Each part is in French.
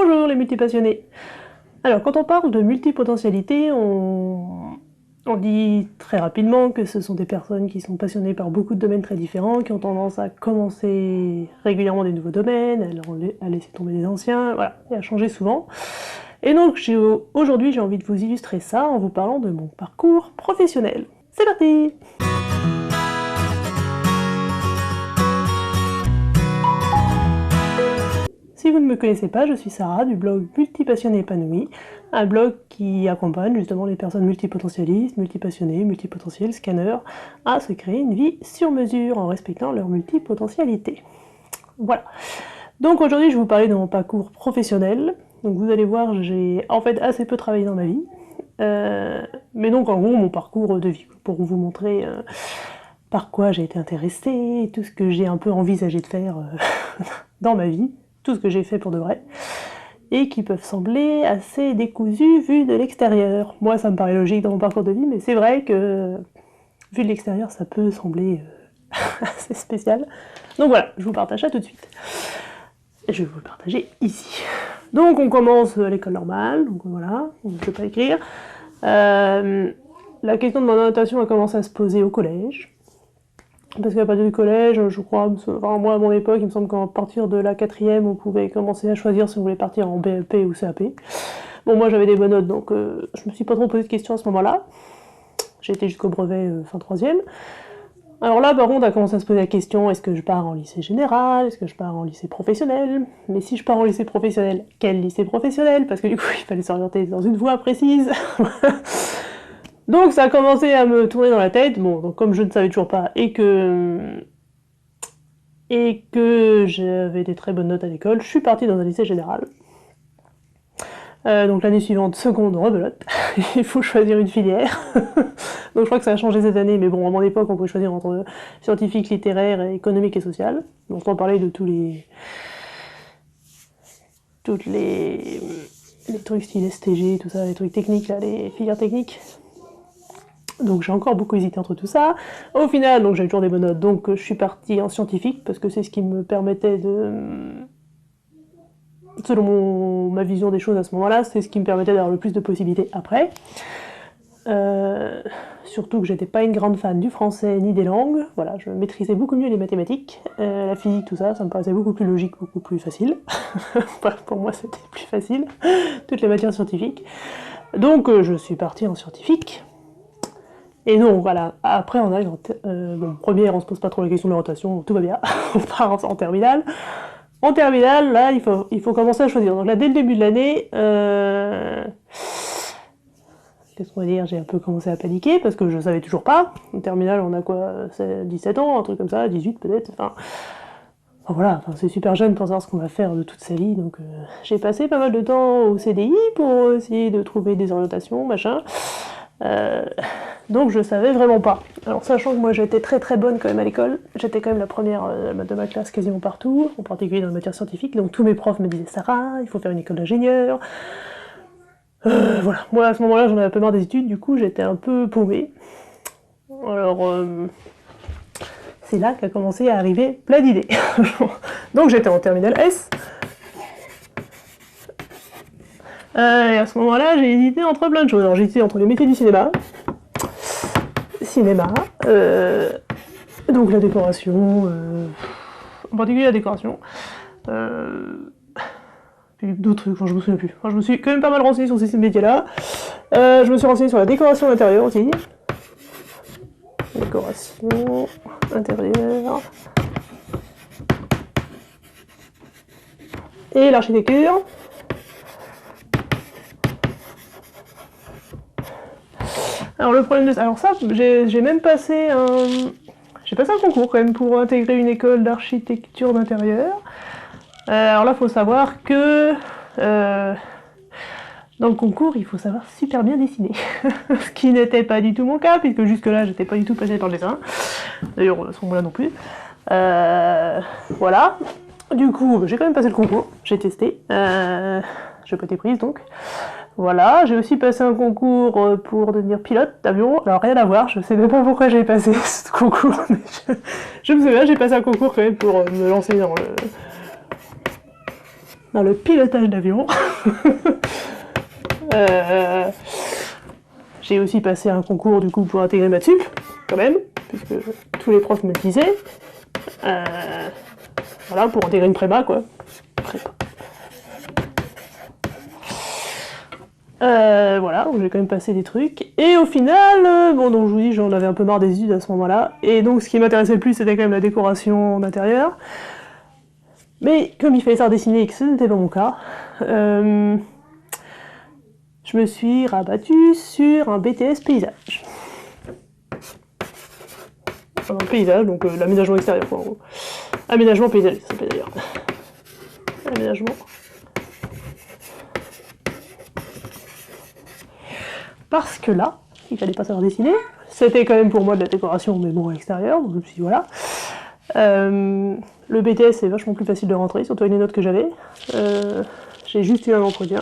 Bonjour les multipassionnés. Alors quand on parle de multipotentialité, on dit très rapidement que ce sont des personnes qui sont passionnées par beaucoup de domaines très différents, qui ont tendance à commencer régulièrement des nouveaux domaines, à laisser tomber les anciens, voilà, et à changer souvent. Et donc aujourd'hui j'ai envie de vous illustrer ça en vous parlant de mon parcours professionnel. C'est parti! Si vous ne me connaissez pas, je suis Sarah du blog Multipassionné épanoui, un blog qui accompagne justement les personnes multipotentialistes, multipassionnées, multipotentiels, scanners, à se créer une vie sur mesure en respectant leur multipotentialité. Voilà. Donc aujourd'hui je vais vous parler de mon parcours professionnel. Donc vous allez voir, j'ai en fait assez peu travaillé dans ma vie. Mais donc en gros mon parcours de vie, pour vous montrer par quoi j'ai été intéressée, tout ce que j'ai un peu envisagé de faire dans ma vie. Tout ce que j'ai fait pour de vrai, et qui peuvent sembler assez décousus vu de l'extérieur. Moi, ça me paraît logique dans mon parcours de vie, mais c'est vrai que, vu de l'extérieur, ça peut sembler assez spécial. Donc voilà, je vous partage ça tout de suite. Et je vais vous le partager ici. Donc on commence à l'école normale, donc voilà, je ne vais pas écrire. La question de mon orientation a commencé à se poser au collège. Parce qu'à partir du collège, je crois, enfin moi à mon époque, il me semble qu'à partir de la 4e, on pouvait commencer à choisir si on voulait partir en BEP ou CAP. Bon, moi j'avais des bonnes notes, donc je me suis pas trop posé de questions à ce moment-là. J'ai été jusqu'au brevet fin 3e. Alors là, par contre, on a commencé à se poser la question, est-ce que je pars en lycée général? Est-ce que je pars en lycée professionnel? Mais si je pars en lycée professionnel, quel lycée professionnel? Parce que du coup, il fallait s'orienter dans une voie précise. Donc ça a commencé à me tourner dans la tête, bon, donc comme je ne savais toujours pas, et que j'avais des très bonnes notes à l'école, je suis partie dans un lycée général. Donc l'année suivante, seconde, rebelote, il faut choisir une filière. Donc je crois que ça a changé cette année, mais bon, à mon époque, on pouvait choisir entre scientifique, littéraire, économique et social. Donc on parlait de tous les trucs style STG, tout ça, les trucs techniques, là, les filières techniques. Donc j'ai encore beaucoup hésité entre tout ça. Au final, donc j'avais toujours des bonnes notes, donc je suis partie en scientifique, parce que c'est ce qui me permettait de... Selon ma vision des choses à ce moment-là, c'est ce qui me permettait d'avoir le plus de possibilités après. Surtout que j'étais pas une grande fan du français ni des langues, voilà, je maîtrisais beaucoup mieux les mathématiques, la physique, tout ça, ça me paraissait beaucoup plus logique, beaucoup plus facile. Pour moi c'était plus facile, toutes les matières scientifiques. Donc je suis partie en scientifique. Et non, voilà, après on arrive bon, première, on se pose pas trop la question de l'orientation, tout va bien, on part en terminale. En terminale, là, il faut commencer à choisir. Donc là, dès le début de l'année, qu'est-ce qu'on va dire, j'ai un peu commencé à paniquer, parce que je savais toujours pas. En terminale, on a quoi, 17 ans, un truc comme ça, 18 peut-être, enfin voilà, c'est super jeune pour savoir ce qu'on va faire de toute sa vie, donc j'ai passé pas mal de temps au CDI pour essayer de trouver des orientations, machin. Donc je savais vraiment pas. Alors sachant que moi j'étais très très bonne quand même à l'école, j'étais quand même la première de ma classe quasiment partout, en particulier dans les matières scientifiques, donc tous mes profs me disaient Sarah, il faut faire une école d'ingénieur. Voilà, moi à ce moment-là j'en avais un peu marre des études, du coup j'étais un peu paumée. Alors c'est là qu'a commencé à arriver plein d'idées. Donc j'étais en terminale S. Et à ce moment-là, j'ai hésité entre plein de choses. Alors j'ai hésité entre les métiers du cinéma, donc la décoration, en particulier la décoration, puis d'autres trucs, enfin je me souviens plus. Enfin, je me suis quand même pas mal renseignée sur ces métiers-là. Je me suis renseignée sur la décoration intérieure aussi. Décoration intérieure. Et l'architecture. Alors le problème de ça, alors ça, j'ai même passé j'ai passé un concours quand même pour intégrer une école d'architecture d'intérieur. Alors là, il faut savoir que dans le concours, il faut savoir super bien dessiner. Ce qui n'était pas du tout mon cas, puisque jusque-là, j'étais pas du tout passionnée par le dessin. D'ailleurs, à ce moment-là non plus. Voilà. Du coup, j'ai quand même passé le concours, j'ai testé. J'ai pas été prise donc. Voilà, j'ai aussi passé un concours pour devenir pilote d'avion. Alors rien à voir, je sais même pas pourquoi j'ai passé ce concours, mais je me souviens, j'ai passé un concours quand même pour me lancer dans dans le pilotage d'avion. J'ai aussi passé un concours du coup pour intégrer Mathsup, quand même, puisque tous les profs me le disaient. Voilà, pour intégrer une prépa, quoi. Prépa. Voilà, donc j'ai quand même passé des trucs. Et au final, bon, donc je vous dis, j'en avais un peu marre des études à ce moment-là. Et donc, ce qui m'intéressait le plus, c'était quand même la décoration d'intérieur. Mais comme il fallait savoir dessiner et que ce n'était pas mon cas, je me suis rabattue sur un BTS paysage. Enfin, un paysage, donc l'aménagement extérieur, quoi, en gros. Aménagement paysager, ça s'appelle d'ailleurs. Aménagement. Parce que là, il fallait pas savoir dessiner. C'était quand même pour moi de la décoration, mais bon, à l'extérieur, donc je me suis dit voilà. Le BTS c'est vachement plus facile de rentrer, surtout avec les notes que j'avais. J'ai juste eu un entretien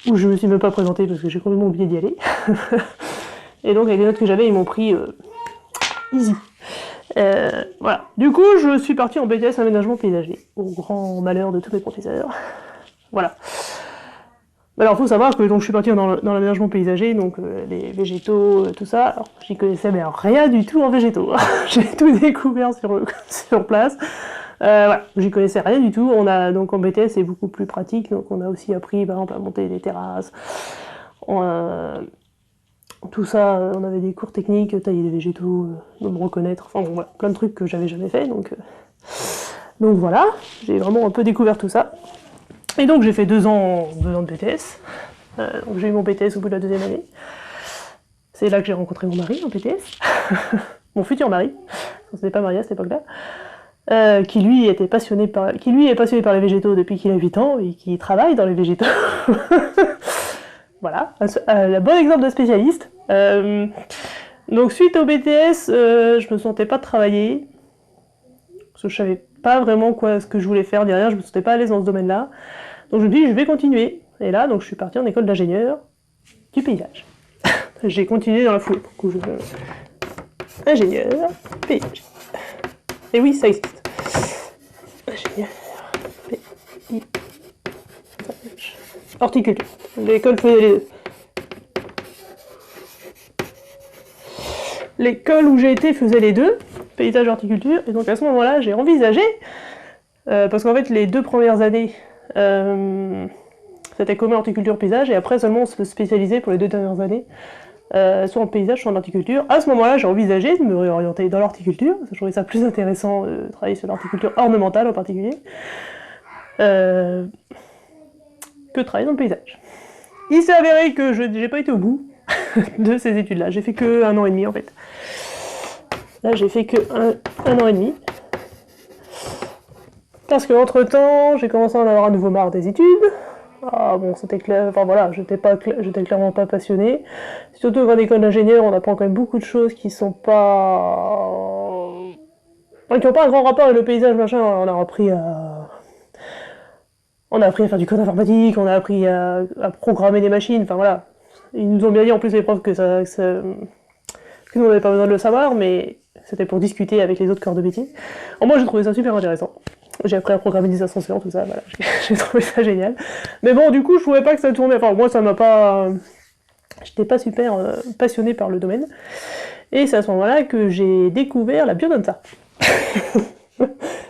où je me suis même pas présentée parce que j'ai complètement oublié d'y aller. Et donc avec les notes que j'avais, ils m'ont pris easy. Voilà. Du coup, je suis partie en BTS aménagement paysager, au grand malheur de tous les professeurs. Voilà. Alors, il faut savoir que donc, je suis partie dans l'aménagement paysager, donc les végétaux, tout ça. Alors, j'y connaissais mais rien du tout en végétaux. J'ai tout découvert sur place. Voilà, j'y connaissais rien du tout. On a donc en BTS, c'est beaucoup plus pratique. Donc, on a aussi appris, par exemple, à monter des terrasses. Tout ça, on avait des cours techniques, tailler des végétaux, me reconnaître. Enfin, bon, voilà, plein de trucs que j'avais jamais fait. Donc voilà, j'ai vraiment un peu découvert tout ça. Et donc j'ai fait 2 ans de BTS. Donc j'ai eu mon BTS au bout de la 2e année. C'est là que j'ai rencontré mon mari en BTS. Mon futur mari. On s'était pas marié à cette époque-là. Qui lui est passionné par les végétaux depuis qu'il a 8 ans et qui travaille dans les végétaux. Voilà, un bon exemple de spécialiste. Donc suite au BTS, je me sentais pas travailler. Parce que je savais pas vraiment ce que je voulais faire derrière, je me sentais pas à l'aise dans ce domaine-là. Donc je me dis, je vais continuer. Et là, donc je suis partie en école d'ingénieur du paysage. J'ai continué dans la foulée. Ingénieur paysage. Et oui, ça existe. Ingénieur paysage. Horticulture. L'école faisait les deux. L'école où j'ai été faisait les deux, paysage et horticulture. Et donc à ce moment-là, j'ai envisagé, parce qu'en fait, les 2 premières années, c'était commun horticulture paysage, et après seulement on se spécialisait pour les 2 dernières années, soit en paysage, soit en horticulture. À ce moment-là, j'ai envisagé de me réorienter dans l'horticulture, parce que je trouvais ça plus intéressant de travailler sur l'horticulture ornementale en particulier, que de travailler dans le paysage. Il s'est avéré que je n'ai pas été au bout de ces études-là, j'ai fait que 1 an et demi en fait. Là, j'ai fait que un an et demi. Parce qu'entre temps, j'ai commencé à en avoir à nouveau marre des études. Ah bon, c'était clair, enfin voilà, j'étais clairement pas passionnée. Surtout qu'en école d'ingénieur, on apprend quand même beaucoup de choses qui sont pas... Enfin, qui n'ont pas un grand rapport avec le paysage, machin. On a appris à faire du code informatique, on a appris à programmer des machines, enfin voilà. Ils nous ont bien dit en plus les profs que nous on n'avait pas besoin de le savoir, mais c'était pour discuter avec les autres corps de métier. Alors moi j'ai trouvé ça super intéressant. J'ai appris à programmer des ascenseurs, tout ça, voilà, j'ai trouvé ça génial. Mais bon, du coup, je trouvais pas que ça tournait, enfin moi ça m'a pas... J'étais pas super passionnée par le domaine. Et c'est à ce moment-là que j'ai découvert la biodynta.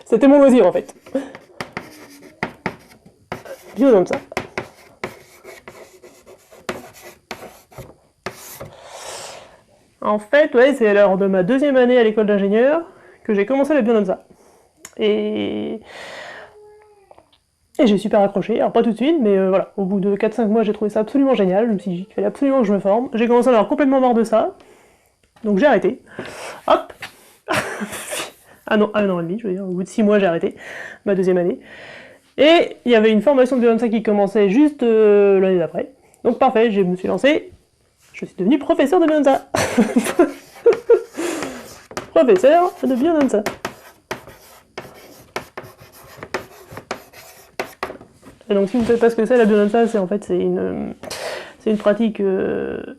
C'était mon loisir en fait. Biodynta. En fait, ouais, c'est lors de ma 2e année à l'école d'ingénieur que j'ai commencé la biodynta. Et j'ai super accroché, alors pas tout de suite, mais voilà, au bout de 4-5 mois j'ai trouvé ça absolument génial, je me suis dit qu'il fallait absolument que je me forme. J'ai commencé à en avoir complètement marre de ça, donc j'ai arrêté. Hop. Un an et demi, je veux dire, au bout de 6 mois j'ai arrêté, ma 2e année. Et il y avait une formation de biodynta qui commençait juste l'année d'après. Donc parfait, je me suis lancé, je suis devenu professeur de biodynta. Professeur de biodynta. Et donc si vous ne savez pas ce que c'est la biodynta, c'est en fait c'est une pratique un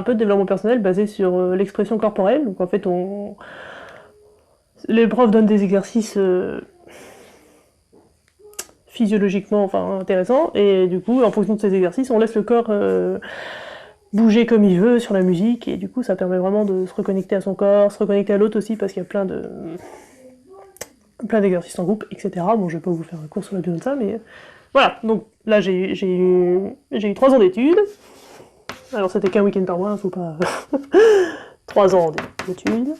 peu de développement personnel basée sur l'expression corporelle. Donc en fait les profs donnent des exercices physiologiquement enfin, intéressant, et du coup, en fonction de ces exercices, on laisse le corps bouger comme il veut sur la musique, et du coup, ça permet vraiment de se reconnecter à son corps, se reconnecter à l'autre aussi, parce qu'il y a plein d'exercices en groupe, etc. Bon, je vais pas vous faire un cours sur la biodanza, mais voilà. Donc là, j'ai eu 3 ans d'études. Alors, c'était qu'un week-end par mois, hein, faut pas... 3 ans d'études.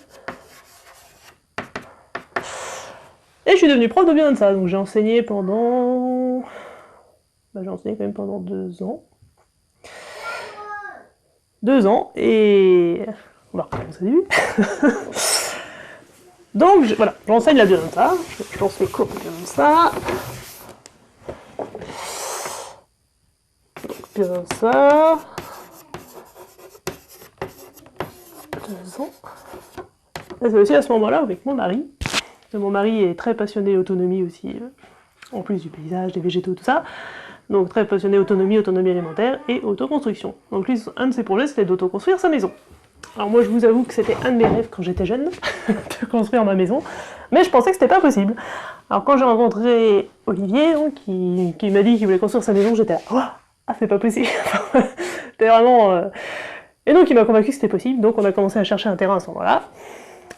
Et je suis devenue prof de biodanza, donc j'ai enseigné pendant... j'ai enseigné quand même pendant 2 ans. 2 ans, et... on va recommencer au début. Donc, voilà, j'enseigne la biodanza, je lance les cours de biodanza. Donc, biodanza... 2 ans. Et c'est aussi à ce moment-là avec mon mari. Mon mari est très passionné autonomie aussi, en plus du paysage, des végétaux, tout ça. Donc très passionné autonomie alimentaire et autoconstruction. Donc lui, un de ses projets, c'était d'autoconstruire sa maison. Alors moi, je vous avoue que c'était un de mes rêves quand j'étais jeune, de construire ma maison, mais je pensais que c'était pas possible. Alors quand j'ai rencontré Olivier, donc, qui m'a dit qu'il voulait construire sa maison, j'étais là, oh, ah c'est pas possible. C'était vraiment... Et donc il m'a convaincu que c'était possible, donc on a commencé à chercher un terrain à ce moment-là.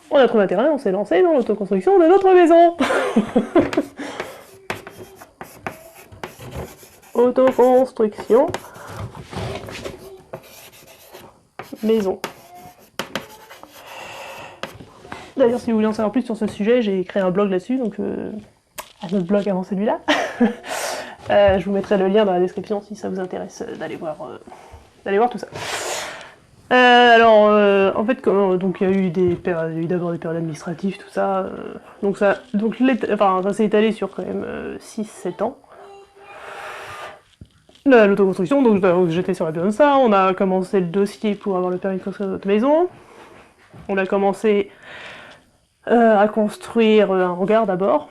On a trouvé un terrain, on s'est lancé dans l'autoconstruction de notre maison. Autoconstruction. Maison. D'ailleurs, si vous voulez en savoir plus sur ce sujet, j'ai créé un blog là-dessus, donc un autre blog avant celui-là. Je vous mettrai le lien dans la description si ça vous intéresse d'aller voir tout ça. En fait, donc il y a eu d'abord des périodes administratives, ça s'est étalé sur quand même 6-7 ans. L'autoconstruction, donc j'étais sur la biodanza, on a commencé le dossier pour avoir le permis de construire notre maison. On a commencé à construire un hangar d'abord.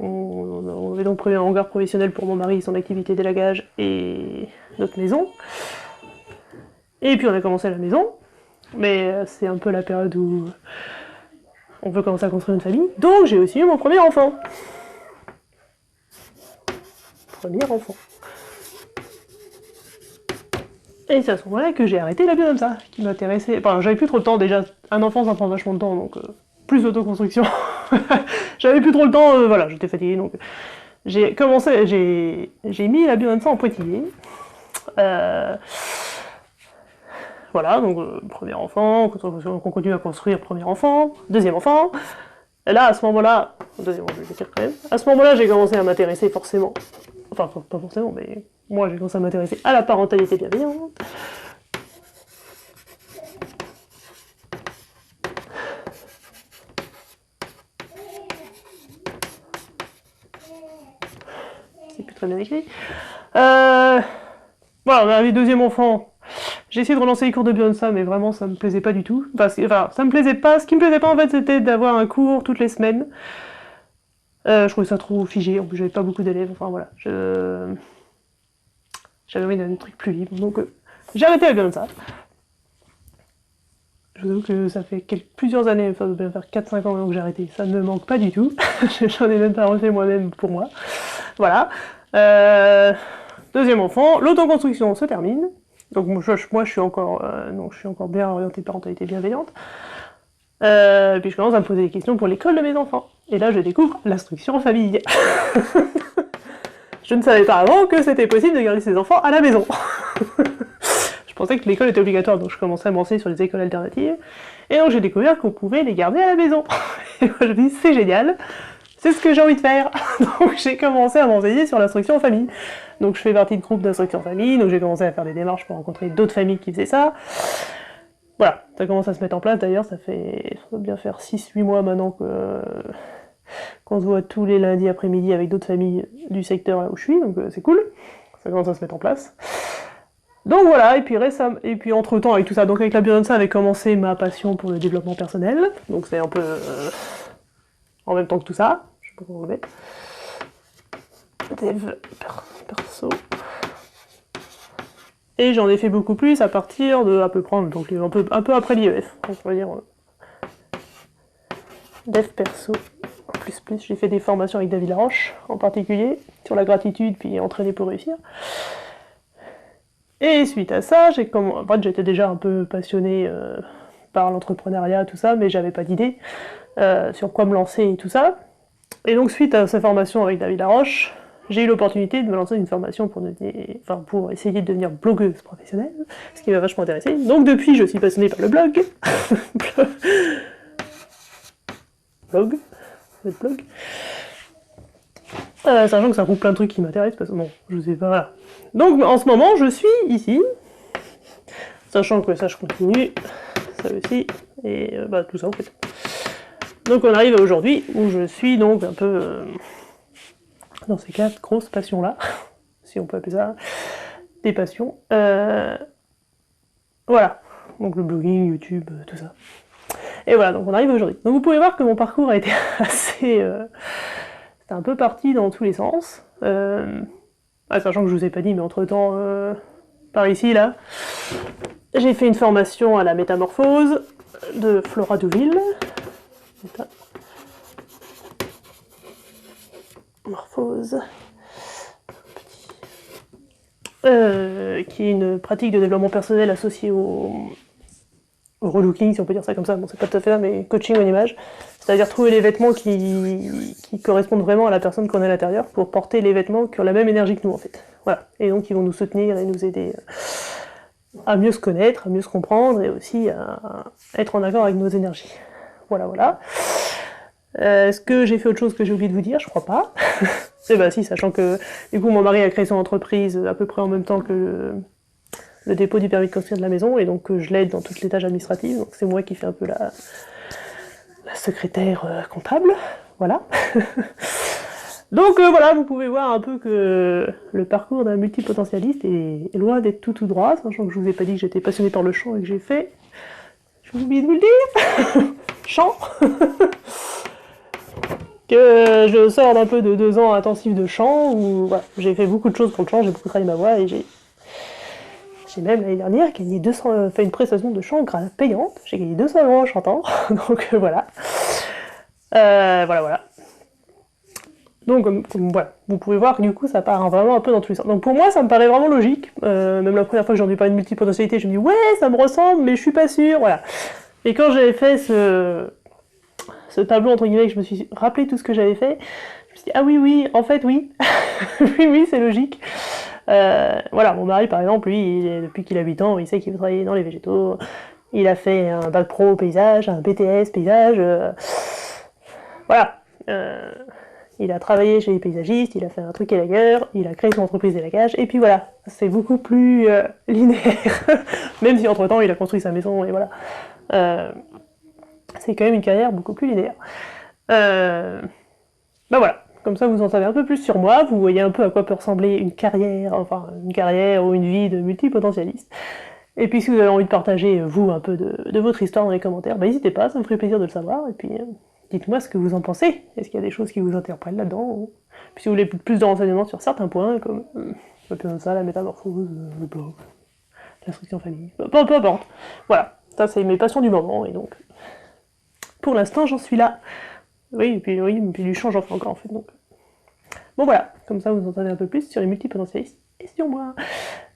On avait donc prévu un hangar professionnel pour mon mari, son activité d'élagage et notre maison. Et puis on a commencé la maison, mais c'est un peu la période où on veut commencer à construire une famille, donc j'ai aussi eu mon premier enfant. Et c'est à ce moment-là que j'ai arrêté la biodanza, qui m'intéressait. Enfin, j'avais plus trop le temps, déjà, un enfant ça prend vachement de temps, donc plus d'autoconstruction. J'avais plus trop le temps, voilà, j'étais fatiguée, donc j'ai mis la biodanza en pointillé. Voilà, donc premier enfant, on continue à construire premier enfant, deuxième enfant. Et là, à ce moment-là, à ce moment-là, j'ai commencé à m'intéresser forcément, enfin pas forcément, mais moi j'ai commencé à m'intéresser à la parentalité bienveillante. C'est plus très bien écrit. Voilà, on a eu deuxième enfant. J'ai essayé de relancer les cours de biodanza, mais vraiment ça me plaisait pas du tout. Enfin, ça me plaisait pas. Ce qui me plaisait pas en fait, c'était d'avoir un cours toutes les semaines. Je trouvais ça trop figé, en plus j'avais pas beaucoup d'élèves, enfin voilà. J'avais envie d'un truc plus libre, donc j'ai arrêté la biodanza. Je vous avoue que ça fait plusieurs années, ça doit bien faire 4-5 ans que j'ai arrêté, ça ne me manque pas du tout. J'en ai même pas refait moi-même pour moi. Voilà. Deuxième enfant, l'autoconstruction se termine. Donc moi je suis encore bien orientée parentalité bienveillante. Puis je commence à me poser des questions pour l'école de mes enfants. Et là je découvre l'instruction en famille. Je ne savais pas avant que c'était possible de garder ses enfants à la maison. Je pensais que l'école était obligatoire, donc je commençais à me renseigner sur les écoles alternatives. Et donc j'ai découvert qu'on pouvait les garder à la maison. Et moi je me dis c'est génial, c'est ce que j'ai envie de faire. Donc j'ai commencé à m'enseigner sur l'instruction en famille. Donc je fais partie de groupes d'instruction en famille, donc j'ai commencé à faire des démarches pour rencontrer d'autres familles qui faisaient ça. Voilà, ça commence à se mettre en place, d'ailleurs ça doit bien faire 6-8 mois maintenant qu'on se voit tous les lundis après-midi avec d'autres familles du secteur là où je suis, donc c'est cool, ça commence à se mettre en place. Donc voilà, et puis entre-temps avec tout ça, donc avec la biodanza avait commencé ma passion pour le développement personnel, donc c'est un peu en même temps que tout ça, je sais pas comment vous mettre. Dev perso. Et j'en ai fait beaucoup plus à partir de à peu près, donc un peu après l'IEF, on va dire dev perso J'ai fait des formations avec David Laroche, en particulier, sur la gratitude, puis entraîner pour réussir. Et suite à ça, en fait, j'étais déjà un peu passionné par l'entrepreneuriat, tout ça, mais j'avais pas d'idée sur quoi me lancer et tout ça. Et donc, suite à ces formations avec David Laroche, j'ai eu l'opportunité de me lancer dans une formation pour essayer de devenir blogueuse professionnelle, ce qui m'a vachement intéressé. Donc depuis, je suis passionnée par le blog. blog. Sachant que ça regroupe plein de trucs qui m'intéressent, parce que bon, je sais pas, voilà. Donc en ce moment, je suis ici, sachant que ça, je continue, ça aussi, et tout ça en fait. Donc on arrive à aujourd'hui, où je suis donc un peu dans ces 4 grosses passions-là, si on peut appeler ça des passions. Voilà, donc le blogging, YouTube, tout ça. Et voilà, donc on arrive aujourd'hui. Donc vous pouvez voir que mon parcours a été assez... c'était un peu parti dans tous les sens. Sachant que je vous ai pas dit, mais entre-temps, par ici, là, j'ai fait une formation à la métamorphose de Flora Deauville. Métamorphose. Qui est une pratique de développement personnel associée au relooking, si on peut dire ça comme ça, bon c'est pas tout à fait ça, mais coaching en image, c'est-à-dire trouver les vêtements qui correspondent vraiment à la personne qu'on est à l'intérieur, pour porter les vêtements qui ont la même énergie que nous en fait. Voilà, et donc ils vont nous soutenir et nous aider à mieux se connaître, à mieux se comprendre, et aussi à être en accord avec nos énergies. Voilà. Est-ce que j'ai fait autre chose que j'ai oublié de vous dire? Je crois pas. Et bah si, sachant que du coup mon mari a créé son entreprise à peu près en même temps que le dépôt du permis de construire de la maison, et donc je l'aide dans toutes les tâches administratives, donc c'est moi qui fais un peu la secrétaire comptable, voilà. Donc voilà, vous pouvez voir un peu que le parcours d'un multipotentialiste est loin d'être tout droit, sachant que je vous ai pas dit que j'étais passionnée par le chant et que j'ai fait... J'ai oublié de vous le dire. Chant. Que je sors d'un peu de 2 ans intensifs de chant, où voilà, j'ai fait beaucoup de choses pour le chant, j'ai beaucoup travaillé ma voix, et j'ai même l'année dernière fait une prestation de chant payante, j'ai gagné 200 € en chantant, donc voilà. Voilà. Donc voilà, vous pouvez voir que du coup ça part vraiment un peu dans tous les sens. Donc pour moi ça me paraît vraiment logique, même la première fois que j'ai entendu parler de multipotentialité, je me dis ouais ça me ressemble mais je suis pas sûre, voilà. Et quand j'avais fait ce tableau entre guillemets, que je me suis rappelé tout ce que j'avais fait, je me suis dit ah oui, en fait oui, oui c'est logique. Voilà, mon mari par exemple, lui, depuis qu'il a 8 ans, il sait qu'il veut travailler dans les végétaux, il a fait un bac pro paysage, un BTS paysage, voilà. Il a travaillé chez les paysagistes, il a fait un truc élagueur, il a créé son entreprise d'élagage, et puis voilà, c'est beaucoup plus linéaire, même si entre-temps il a construit sa maison, et voilà. C'est quand même une carrière beaucoup plus linéaire. Voilà, comme ça vous en savez un peu plus sur moi, vous voyez un peu à quoi peut ressembler une carrière ou une vie de multipotentialiste. Et puis si vous avez envie de partager, vous, un peu de votre histoire dans les commentaires, n'hésitez pas, ça me ferait plaisir de le savoir, et puis dites-moi ce que vous en pensez. Est-ce qu'il y a des choses qui vous interpellent là-dedans? Puis si vous voulez plus de renseignements sur certains points, comme ça, la métamorphose, le blog, l'instruction en famille, peu importe. Voilà, ça c'est mes passions du moment, et donc pour l'instant j'en suis là. Oui, et puis du chant j'en fais encore en fait, donc... Bon voilà, comme ça vous en savez un peu plus sur les multipotentialistes et sur moi.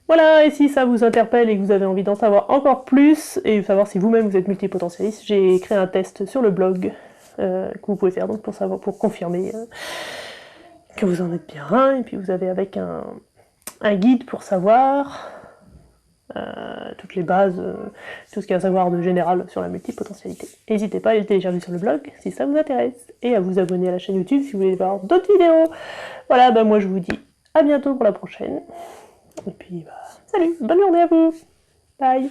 Voilà, et si ça vous interpelle et que vous avez envie d'en savoir encore plus, et savoir si vous-même vous êtes multipotentialiste, j'ai créé un test sur le blog, que vous pouvez faire donc pour confirmer que vous en êtes bien, et puis vous avez avec un guide pour savoir toutes les bases, tout ce qu'il y a à savoir de général sur la multipotentialité. N'hésitez pas à le télécharger sur le blog si ça vous intéresse, et à vous abonner à la chaîne YouTube si vous voulez voir d'autres vidéos. Voilà, moi je vous dis à bientôt pour la prochaine, et puis salut, bonne journée à vous, bye.